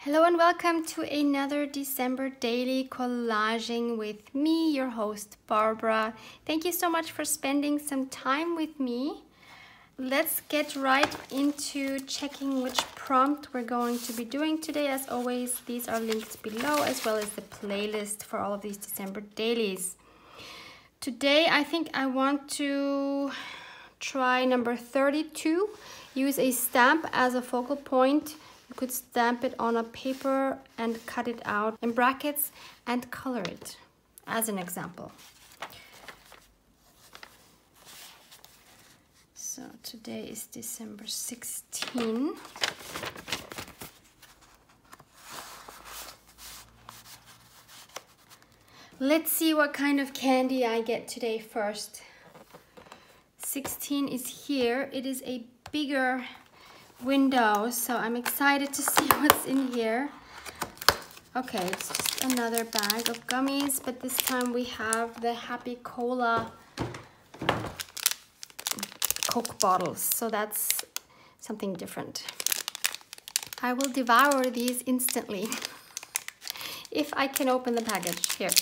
Hello and welcome to another December daily collaging with me, your host Barbara. Thank you so much for spending some time with me. Let's get right into checking which prompt we're going to be doing today. As always, these are linked below as well as the playlist for all of these December dailies. Today I think I want to try number 32. Use a stamp as a focal point. You could stamp it on a paper and cut it out in brackets and color it as an example. So today is December 16. Let's see what kind of candy I get today first. 16 is here. It is a bigger window, so I'm excited to see what's in here. Okay, it's just another bag of gummies, but this time we have the Happy Cola Coke bottles, so that's something different. I will devour these instantly if I can open the package here.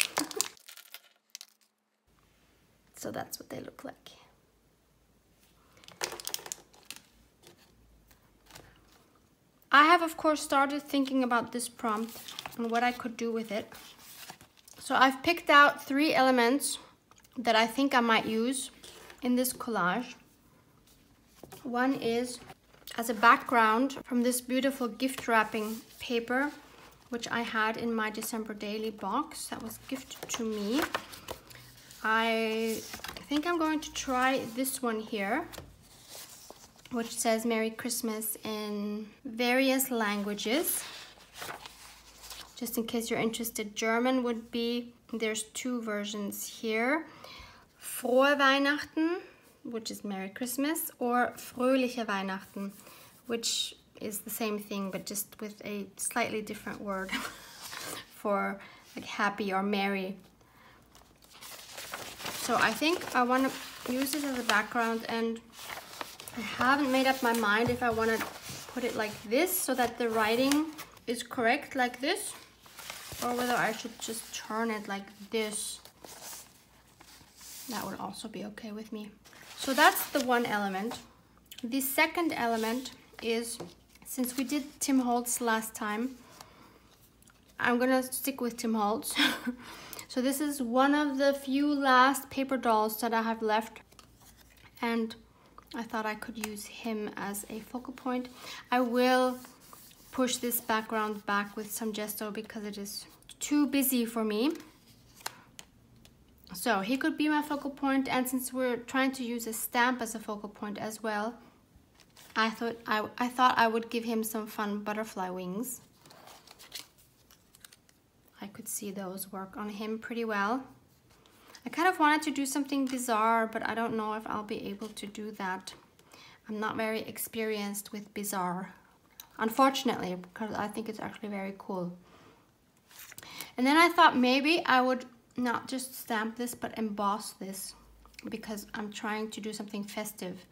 So that's what they look like. I have, of course, started thinking about this prompt and what I could do with it. So I've picked out 3 elements that I think I might use in this collage. One is as a background from this beautiful gift wrapping paper, which I had in my December daily box that was gifted to me. I think I'm going to try this one here, which says Merry Christmas in various languages. Just in case you're interested, German would be, there's 2 versions here. Frohe Weihnachten, which is Merry Christmas, or Fröhliche Weihnachten, which is the same thing, but just with a slightly different word for like happy or merry. So I think I want to use it as a background, and I haven't made up my mind if I want to put it like this so that the writing is correct like this, or whether I should just turn it like this. That would also be okay with me. So that's the one element. The second element is, since we did Tim Holtz last time, I'm gonna stick with Tim Holtz. So this is one of the few last paper dolls that I have left, and I thought I could use him as a focal point. I will push this background back with some gesso because it is too busy for me. So he could be my focal point, and since we're trying to use a stamp as a focal point as well, I thought I would give him some fun butterfly wings. I could see those work on him pretty well. I kind of wanted to do something bizarre, but I don't know if I'll be able to do that. I'm not very experienced with bizarre, unfortunately, because I think it's actually very cool. And then I thought maybe I would not just stamp this, but emboss this, because I'm trying to do something festive.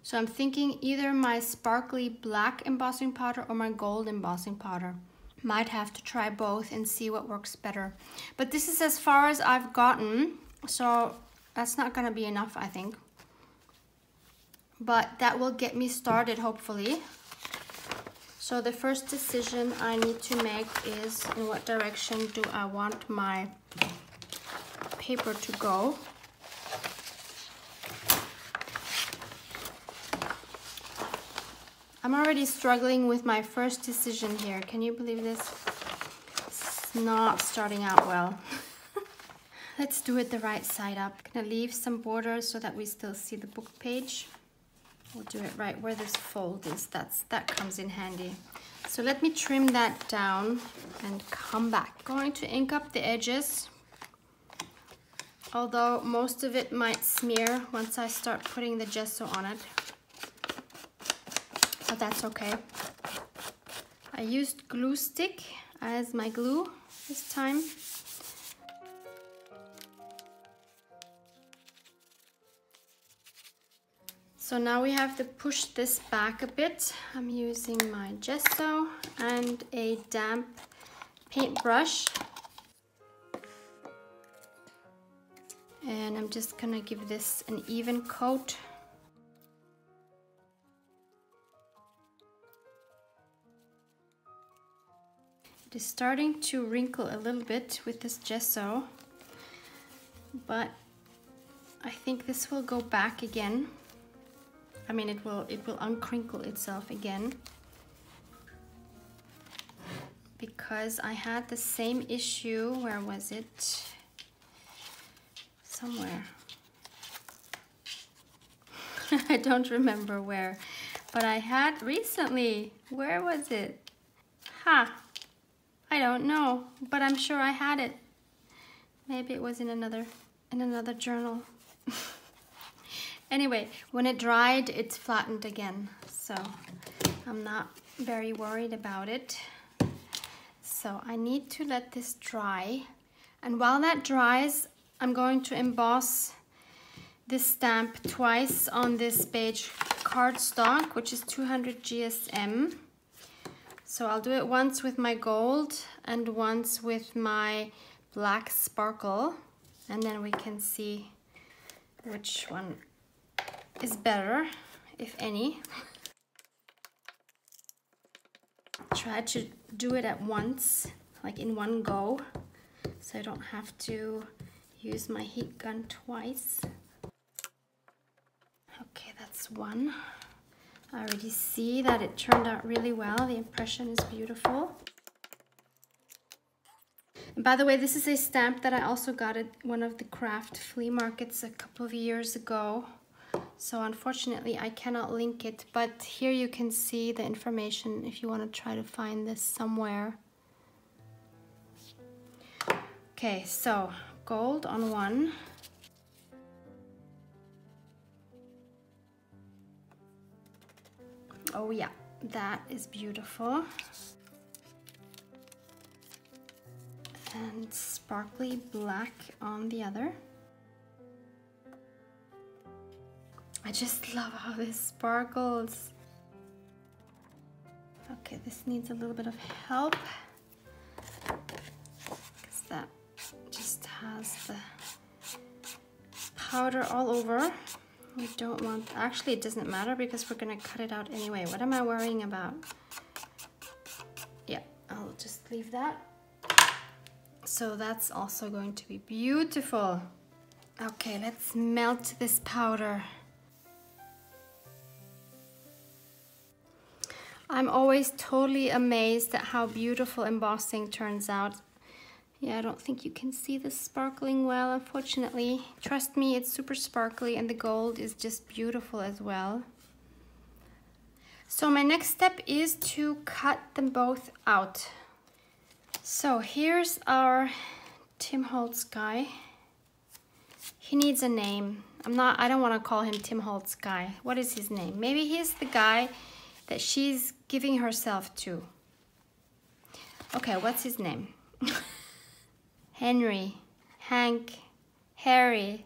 So I'm thinking either my sparkly black embossing powder or my gold embossing powder. Might have to try both and see what works better. But this is as far as I've gotten, so that's not gonna be enough, I think. But that will get me started, hopefully. So the first decision I need to make is, in what direction do I want my paper to go? I'm already struggling with my first decision here. Can you believe this? It's not starting out well. Let's do it the right side up. I'm gonna leave some borders so that we still see the book page. We'll do it right where this fold is. That comes in handy. So let me trim that down and come back. Going to ink up the edges, although most of it might smear once I start putting the gesso on it. But that's okay. I used glue stick as my glue this time. So now we have to push this back a bit. I'm using my gesso and a damp paintbrush. And I'm just gonna give this an even coat. It is starting to wrinkle a little bit with this gesso, but I think this will go back again. I mean, it will uncrinkle itself again, because I had the same issue. Where was it? Somewhere. I don't remember where, but I had recently. Where was it? Ha! I don't know, but I'm sure I had it. Maybe it was in another journal. Anyway, when it dried, it's flattened again, so I'm not very worried about it. So I need to let this dry, and while that dries, I'm going to emboss this stamp twice on this beige cardstock, which is 200 GSM. So I'll do it once with my gold and once with my black sparkle, and then we can see which one is better, if any. Try to do it at once, like in one go, so I don't have to use my heat gun twice. Okay, that's one. I already see that it turned out really well. The impression is beautiful. And by the way, this is a stamp that I also got at one of the craft flea markets a couple of years ago. So unfortunately, I cannot link it, but here you can see the information if you want to try to find this somewhere. Okay, so gold on one. Oh yeah, that is beautiful. And sparkly black on the other. I just love how this sparkles. Okay, this needs a little bit of help, because that just has the powder all over. We don't want, actually it doesn't matter because we're gonna cut it out anyway. What am I worrying about? Yeah, I'll just leave that. So that's also going to be beautiful. Okay, let's melt this powder. I'm always totally amazed at how beautiful embossing turns out. Yeah, I don't think you can see this sparkling well, unfortunately. Trust me, it's super sparkly and the gold is just beautiful as well. So my next step is to cut them both out. So here's our Tim Holtz guy. He needs a name. I don't want to call him Tim Holtz guy. What is his name? Maybe he's the guy that she's giving herself to. Okay, what's his name? Henry, Hank, Harry.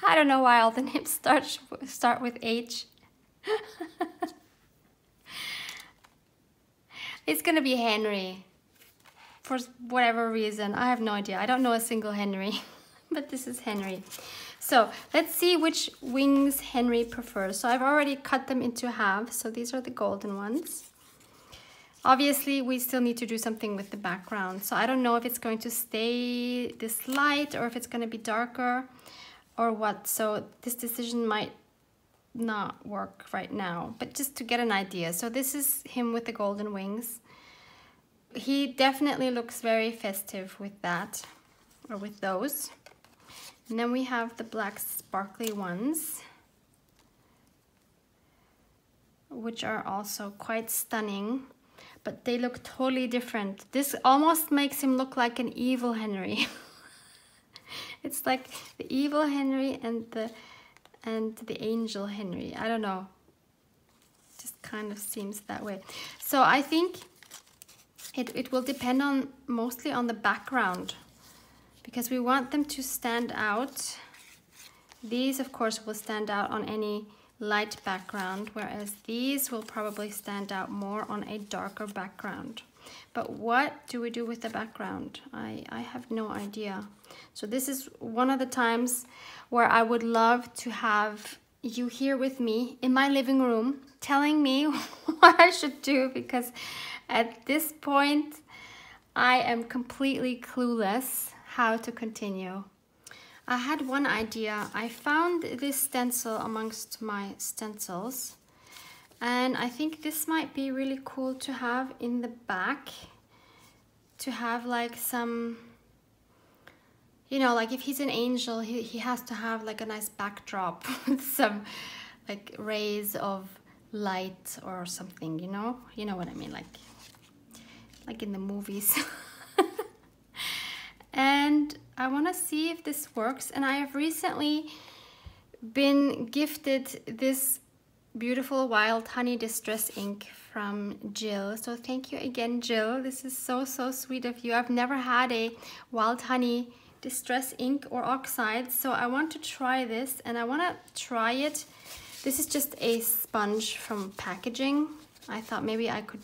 I don't know why all the names start with H. It's gonna be Henry. For whatever reason, I have no idea. I don't know a single Henry, but this is Henry. So let's see which wings Henry prefers. So I've already cut them into half. So these are the golden ones. Obviously, we still need to do something with the background. So I don't know if it's going to stay this light or if it's going to be darker or what. So this decision might not work right now, but just to get an idea. So this is him with the golden wings. He definitely looks very festive with that, or with those. And then we have the black sparkly ones, which are also quite stunning, but they look totally different. This almost makes him look like an evil Henry. It's like the evil Henry and the angel Henry. I don't know. Just kind of seems that way. So I think it will depend on mostly on the background, because we want them to stand out. These, of course, will stand out on any light background, whereas these will probably stand out more on a darker background. But what do we do with the background? I have no idea. So this is one of the times where I would love to have you here with me in my living room telling me what I should do, because at this point I am completely clueless how to continue. I had one idea. I found this stencil amongst my stencils, and I think this might be really cool to have in the back, to have like some, you know, like if he's an angel, he has to have like a nice backdrop with some like rays of light or something, you know what I mean, like in the movies. And I want to see if this works, and I have recently been gifted this beautiful Wild Honey Distress ink from Jill. So thank you again, Jill. This is so sweet of you. I've never had a Wild Honey Distress ink or oxide, so I want to try this, and I want to try it. This is just a sponge from packaging. I thought maybe I could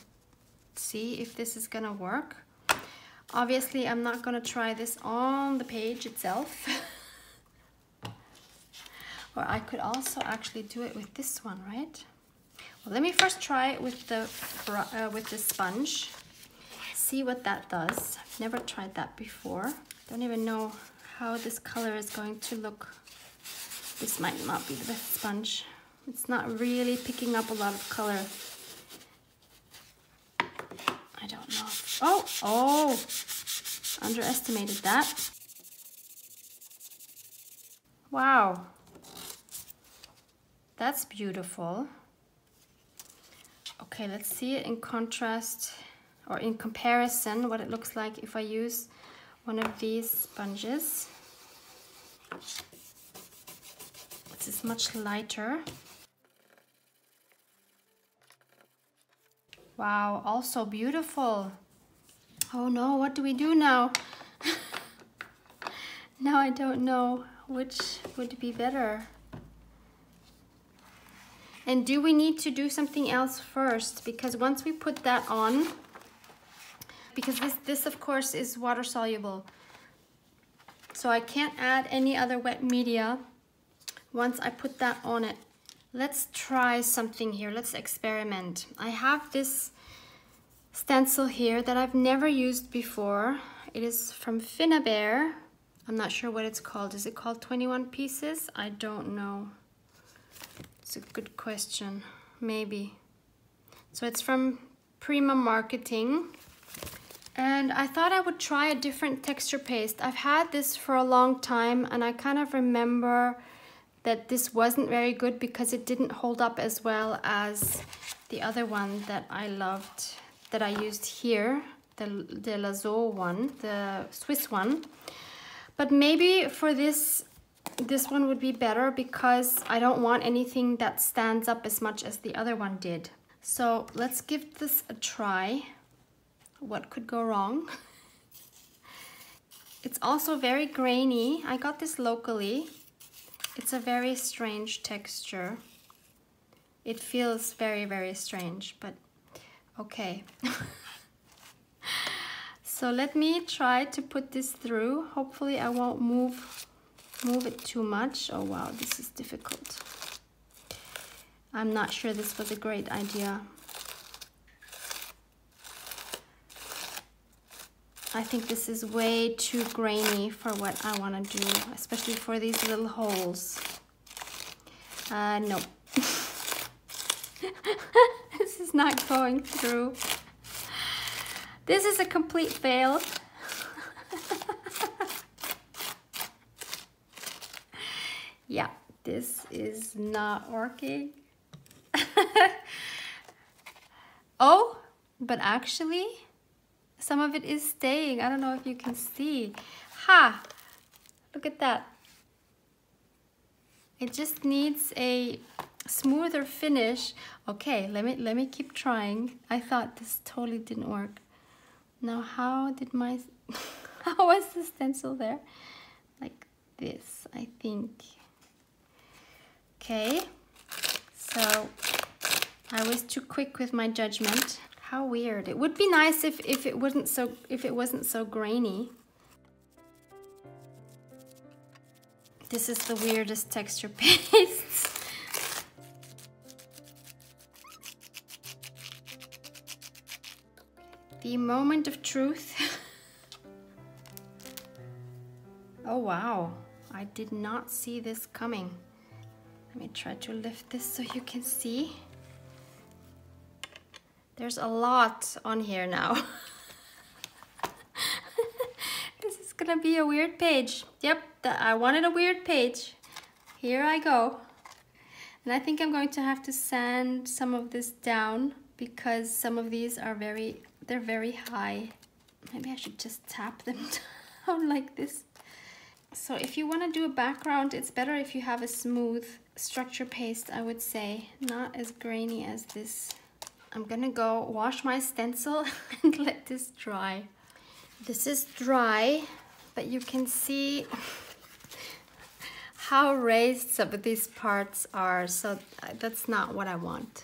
see if this is gonna work. Obviously, I'm not gonna try this on the page itself. Or I could also actually do it with this one, right? Well, let me first try it with the sponge. See what that does. I've never tried that before. Don't even know how this color is going to look. This might not be the best sponge. It's not really picking up a lot of color. I don't know. Oh, underestimated that. Wow. That's beautiful. Okay, let's see it in contrast or in comparison what it looks like if I use one of these sponges. This is much lighter. Wow, also beautiful. Oh no, what do we do now? Now I don't know which would be better. And do we need to do something else first? Because once we put that on, because this of course is water soluble, so I can't add any other wet media once I put that on it. Let's try something here. Let's experiment. I have this stencil here that I've never used before. It is from Finnabair. I'm not sure what it's called. Is it called 21 pieces? I don't know. It's a good question. Maybe. So it's from Prima Marketing. And I thought I would try a different texture paste. I've had this for a long time, and I kind of remember that this wasn't very good because it didn't hold up as well as the other one that I loved, that I used here, the Lazo one, the Swiss one. But maybe for this one would be better because I don't want anything that stands up as much as the other one did. So let's give this a try. What could go wrong? It's also very grainy. I got this locally. It's a very strange texture. It feels very strange, but okay. So let me try to put this through. Hopefully I won't move it too much. Oh wow, this is difficult. I'm not sure this was a great idea. I think this is way too grainy for what I want to do, especially for these little holes. No. This is not going through. This is a complete fail. Yeah, this is not working. Oh, but actually, some of it is staying. I don't know if you can see. Ha! Look at that. It just needs a smoother finish. Okay, let me keep trying. I thought this totally didn't work. Now how did my how was the stencil there? Like this, I think. Okay. So I was too quick with my judgment. How weird. It would be nice if it wasn't so grainy. This is the weirdest texture paste. The moment of truth. Oh wow, I did not see this coming. Let me try to lift this so you can see. There's a lot on here now. This is gonna be a weird page. Yep, I wanted a weird page. Here I go. And I think I'm going to have to sand some of this down because some of these are they're very high. Maybe I should just tap them down like this. So if you want to do a background, it's better if you have a smooth structure paste, I would say. Not as grainy as this. I'm gonna go wash my stencil and let this dry. This is dry, but you can see how raised some of these parts are, so that's not what I want.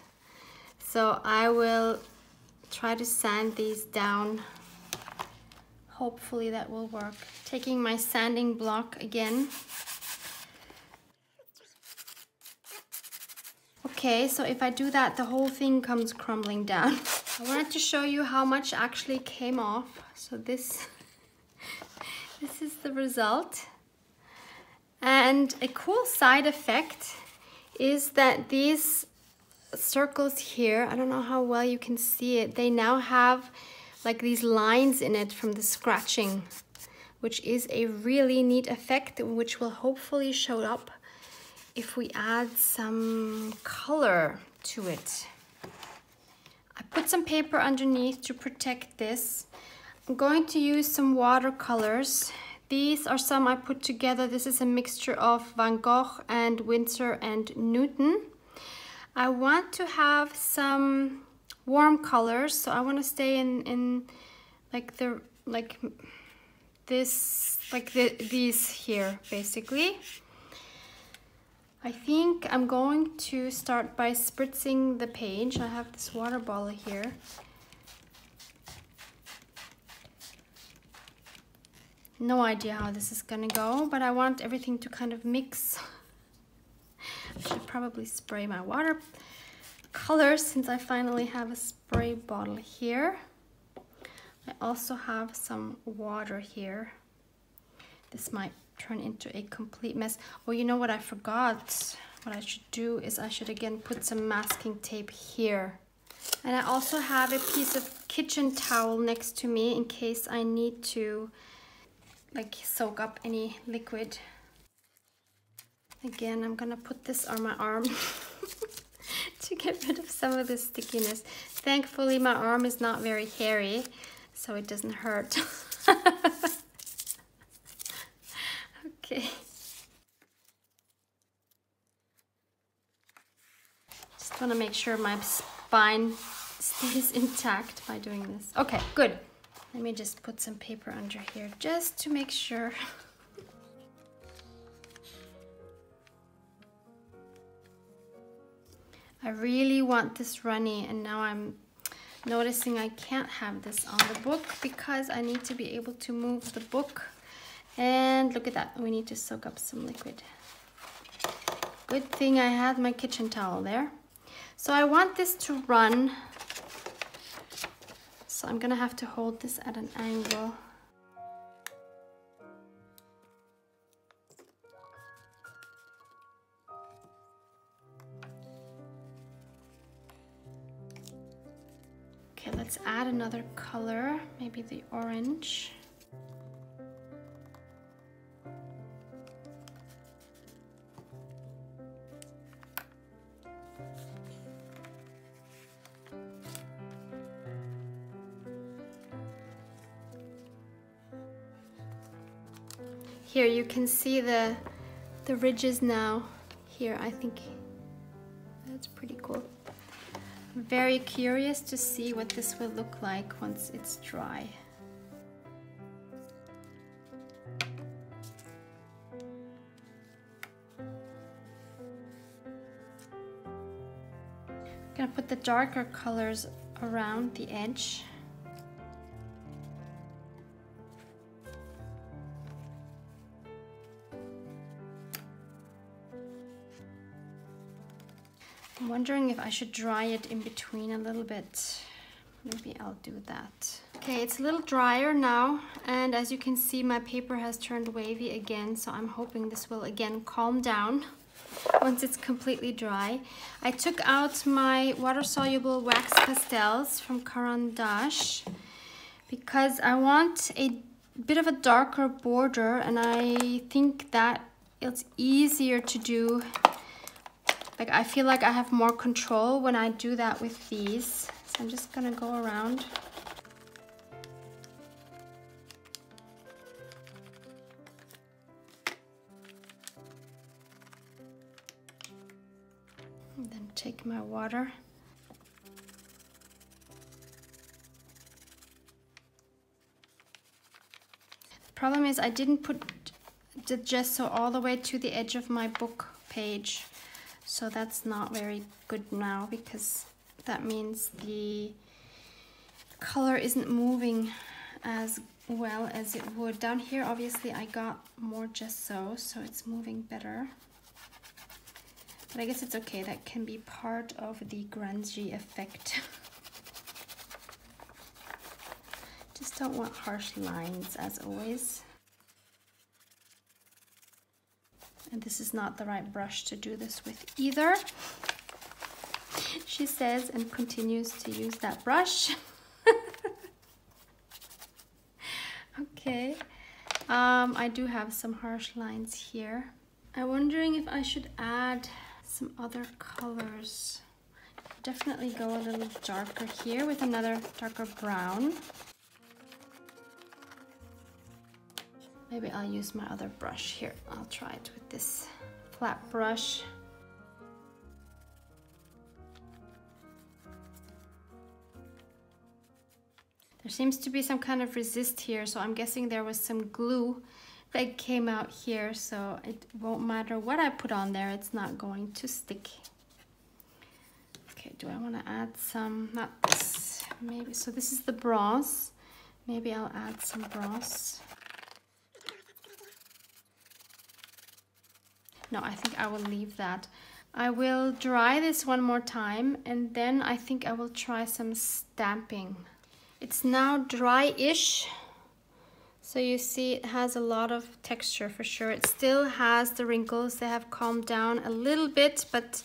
So I will try to sand these down. Hopefully that will work. Taking my sanding block again. Okay, so if I do that, the whole thing comes crumbling down. I wanted to show you how much actually came off. So this is the result. And a cool side effect is that these circles here, I don't know how well you can see it, they now have like these lines in it from the scratching, which is a really neat effect, which will hopefully show up if we add some color to it. I put some paper underneath to protect this. I'm going to use some watercolors. These are some I put together. This is a mixture of Van Gogh and Winsor and Newton. I want to have some warm colors, so I want to stay in these here basically. I think I'm going to start by spritzing the page. I have this water bottle here. No idea how this is gonna go, but I want everything to kind of mix. I should probably spray my water colors since I finally have a spray bottle here. I also have some water here. This might turn into a complete mess. Oh, you know what I forgot? What I should do is I should again put some masking tape here. And I also have a piece of kitchen towel next to me in case I need to like soak up any liquid. Again, I'm gonna put this on my arm to get rid of some of the stickiness. Thankfully, my arm is not very hairy, so it doesn't hurt. Okay. Just want to make sure my spine stays intact by doing this. Okay, good. Let me just put some paper under here just to make sure. I really want this runny, and now I'm noticing I can't have this on the book because I need to be able to move the book. And look at that, we need to soak up some liquid. Good thing I had my kitchen towel there. So I want this to run. So I'm gonna have to hold this at an angle. Okay, let's add another color, maybe the orange. Here you can see the ridges now. Here, I think that's pretty cool. I'm very curious to see what this will look like once it's dry. put the darker colors around the edge. I'm wondering if I should dry it in between a little bit. Maybe I'll do that. Okay, it's a little drier now, and as you can see, my paper has turned wavy again, so I'm hoping this will again calm down once it's completely dry. I took out my water-soluble wax pastels from Caran d'Ache because I want a bit of a darker border, and I think that it's easier to do. Like, I feel like I have more control when I do that with these. So I'm just gonna go around. And then take my water. The problem is I didn't put the gesso all the way to the edge of my book page. So that's not very good now, because that means the color isn't moving as well as it would. Down here, obviously, I got more gesso, so it's moving better. But I guess it's okay, that can be part of the grungy effect. Just don't want harsh lines, as always. And this is not the right brush to do this with either, she says, and continues to use that brush. Okay, I do have some harsh lines here. I'm wondering if I should add some other colors. Definitely go a little darker here with another darker brown. Maybe I'll use my other brush here. I'll try it with this flat brush. There seems to be some kind of resist here, so I'm guessing there was some glue that came out here, so it won't matter what I put on there, it's not going to stick. Okay, do I want to add some, not this, maybe, so this is the bronze. Maybe I'll add some bronze. No, I think I will leave that. I will dry this one more time, and then I think I will try some stamping. It's now dry-ish, so you see it has a lot of texture for sure. It still has the wrinkles. They have calmed down a little bit, but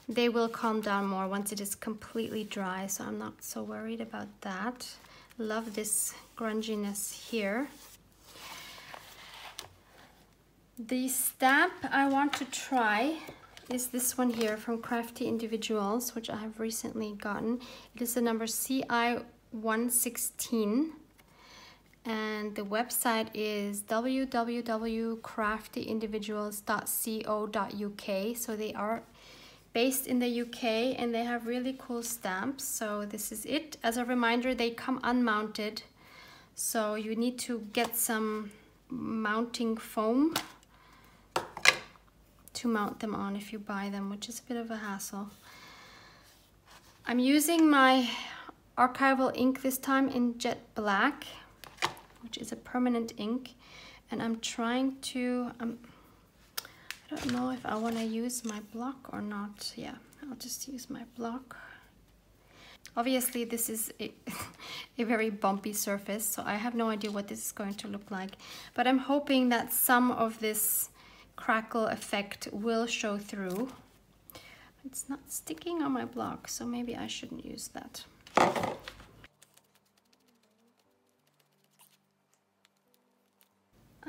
they will calm down more once it is completely dry, so I'm not so worried about that. Love this grunginess here. The stamp I want to try is this one here from Crafty Individuals, which I have recently gotten. It is the number CI116, and the website is www.craftyindividuals.co.uk. So they are based in the UK, and they have really cool stamps. So this is it. As a reminder, they come unmounted, so you need to get some mounting foam to mount them on if you buy them, which is a bit of a hassle. I'm using my archival ink this time in Jet Black, which is a permanent ink, and I'm trying to, I don't know if I want to use my block or not. Yeah, I'll just use my block. Obviously this is a very bumpy surface, so I have no idea what this is going to look like, but I'm hoping that some of this crackle effect will show through. It's not sticking on my block, so maybe I shouldn't use that.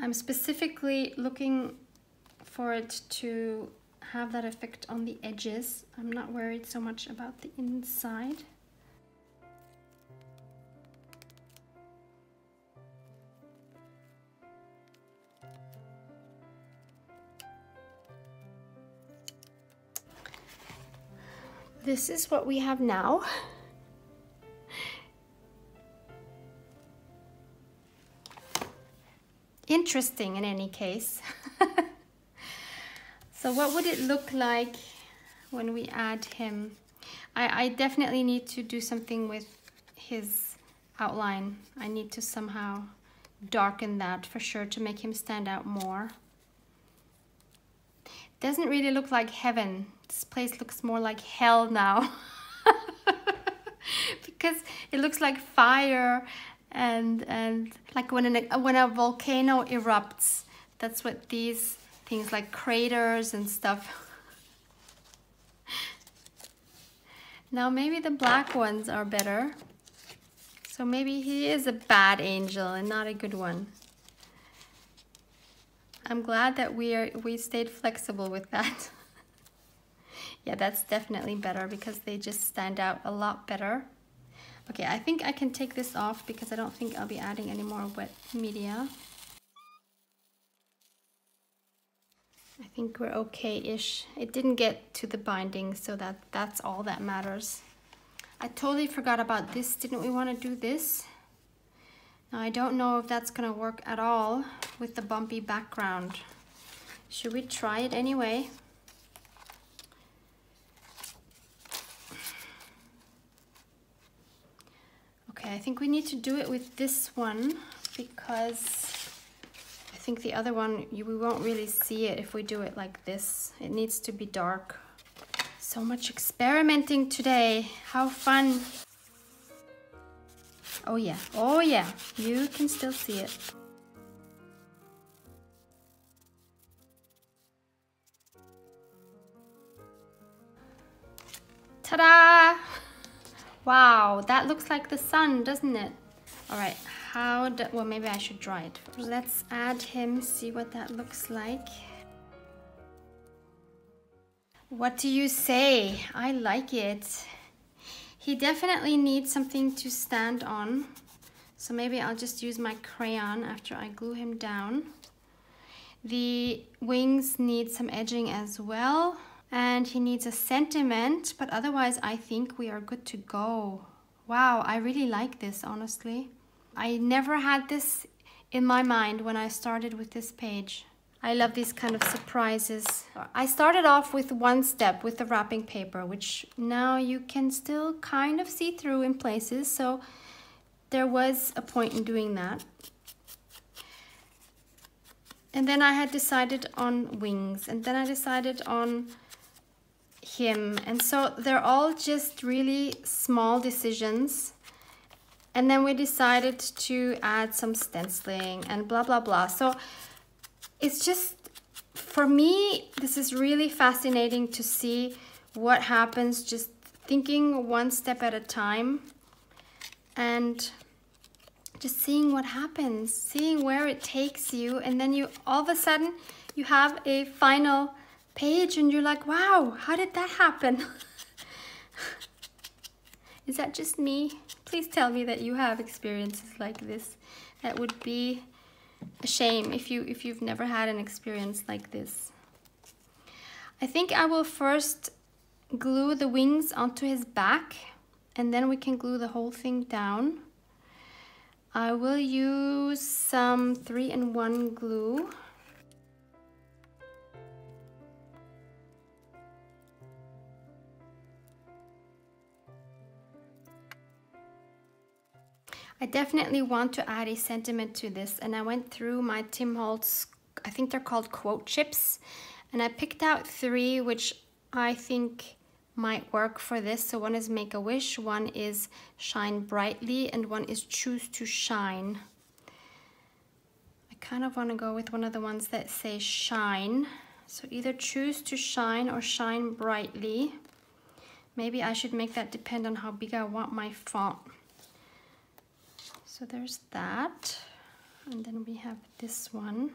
I'm specifically looking for it to have that effect on the edges. I'm not worried so much about the inside. This is what we have now. Interesting in any case. So what would it look like when we add him? I definitely need to do something with his outline. I need to somehow darken that for sure to make him stand out more. Doesn't really look like heaven. This place looks more like hell now. Because it looks like fire and like when a volcano erupts. That's what these things like craters and stuff. Now maybe the black ones are better. So maybe he is a bad angel and not a good one. I'm glad that we stayed flexible with that. Yeah, that's definitely better because they just stand out a lot better. Okay, I think I can take this off because I don't think I'll be adding any more wet media. I think we're okay-ish. It didn't get to the binding, so that's all that matters. I totally forgot about this. Didn't we want to do this? Now, I don't know if that's gonna work at all with the bumpy background. Should we try it anyway? Okay, I think we need to do it with this one because I think the other one, we won't really see it if we do it like this. It needs to be dark. So much experimenting today. How fun. Oh yeah, you can still see it. Ta-da! Wow, that looks like the sun, doesn't it? All right, well, maybe I should dry it first. Let's add him, see what that looks like. What do you say? I like it. He definitely needs something to stand on. So maybe I'll just use my crayon after I glue him down. The wings need some edging as well. And he needs a sentiment, but otherwise I think we are good to go. Wow, I really like this, honestly. I never had this in my mind when I started with this page. I love these kind of surprises. I started off with one step with the wrapping paper, which now you can still kind of see through in places, so there was a point in doing that. And then I had decided on wings, and then I decided on him, and so they're all just really small decisions. And then we decided to add some stenciling and blah blah blah. So it's just, for me, this is really fascinating to see what happens just thinking one step at a time and just seeing what happens, seeing where it takes you, and then you all of a sudden you have a final page and you're like, wow, how did that happen? Is that just me? Please tell me that you have experiences like this. That would be a shame if you've never had an experience like this. I think I will first glue the wings onto his back, and then we can glue the whole thing down. I will use some 3-in-1 glue. I definitely want to add a sentiment to this, and I went through my Tim Holtz, I think they're called quote chips, and I picked out 3 which I think might work for this. So one is make a wish, one is shine brightly, and one is choose to shine. I kind of want to go with one of the ones that say shine. So either choose to shine or shine brightly. Maybe I should make that depend on how big I want my font. So there's that, and then we have this one.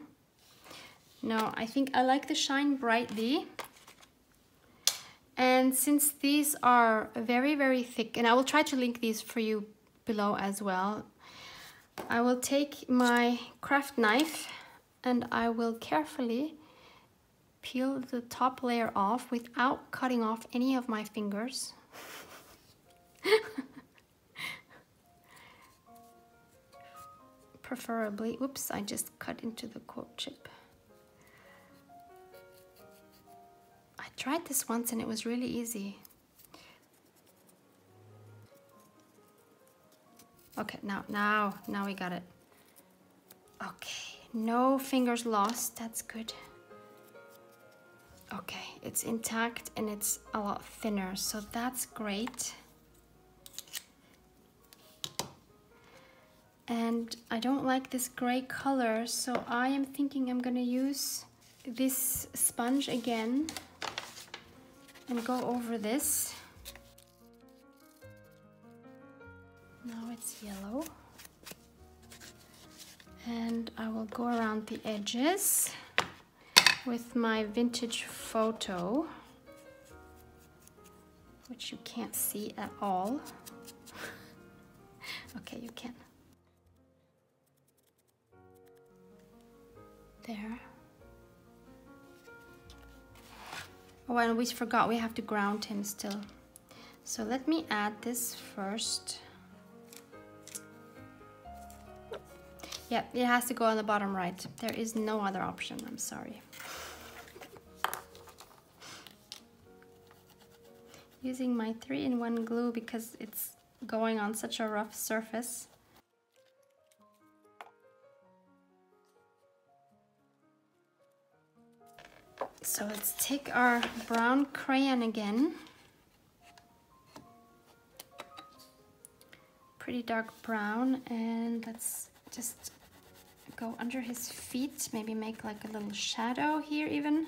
No, I think I like the shine brightly. And since these are very, very thick, and I will try to link these for you below as well, I will take my craft knife and I will carefully peel the top layer off without cutting off any of my fingers. Preferably, oops, I just cut into the quote chip. I tried this once and it was really easy. Okay, now we got it. Okay, no fingers lost, that's good. Okay, it's intact and it's a lot thinner, so that's great. And I don't like this gray color, so I am thinking I'm gonna use this sponge again and go over this. Now it's yellow. And I will go around the edges with my vintage photo, which you can't see at all. Okay, you can. There. Oh, and we forgot we have to ground him still. So let me add this first. Yeah, it has to go on the bottom right. There is no other option, I'm sorry. Using my 3-in-1 glue because it's going on such a rough surface. So let's take our brown crayon again. Pretty dark brown, and let's just go under his feet, maybe make like a little shadow here even.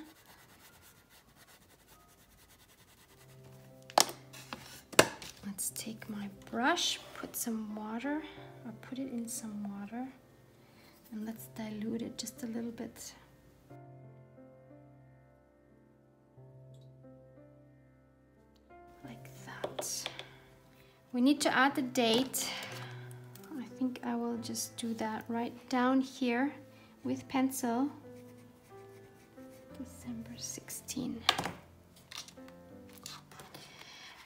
Let's take my brush, put some water, or put it in some water, and let's dilute it just a little bit. Like that. We need to add the date. I think I will just do that right down here with pencil. December 16.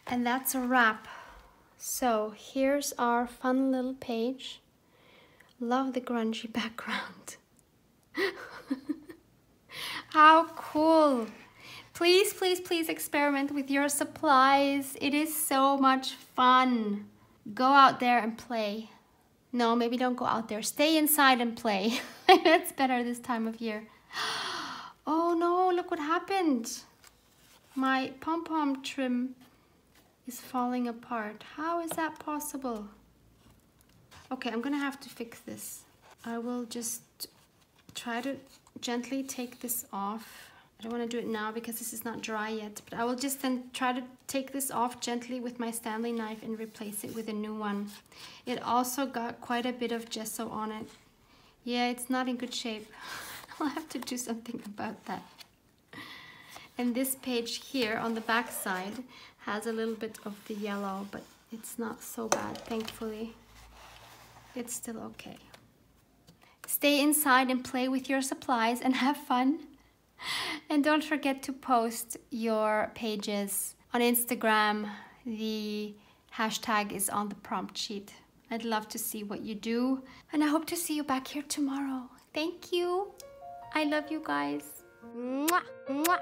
And that's a wrap. So here's our fun little page. Love the grungy background. How cool! Please, please, please experiment with your supplies. It is so much fun. Go out there and play. No, maybe don't go out there. Stay inside and play. It's better this time of year. Oh no, look what happened. My pom-pom trim is falling apart. How is that possible? Okay, I'm gonna have to fix this. I will just try to gently take this off. I don't want to do it now because this is not dry yet, but I will just then try to take this off gently with my Stanley knife and replace it with a new one. It also got quite a bit of gesso on it. Yeah, it's not in good shape. I'll have to do something about that. And this page here on the back side has a little bit of the yellow, but it's not so bad, thankfully. It's still okay. Stay inside and play with your supplies and have fun. And don't forget to post your pages on Instagram. The hashtag is on the prompt sheet. I'd love to see what you do. And I hope to see you back here tomorrow. Thank you. I love you guys. Mwah, mwah.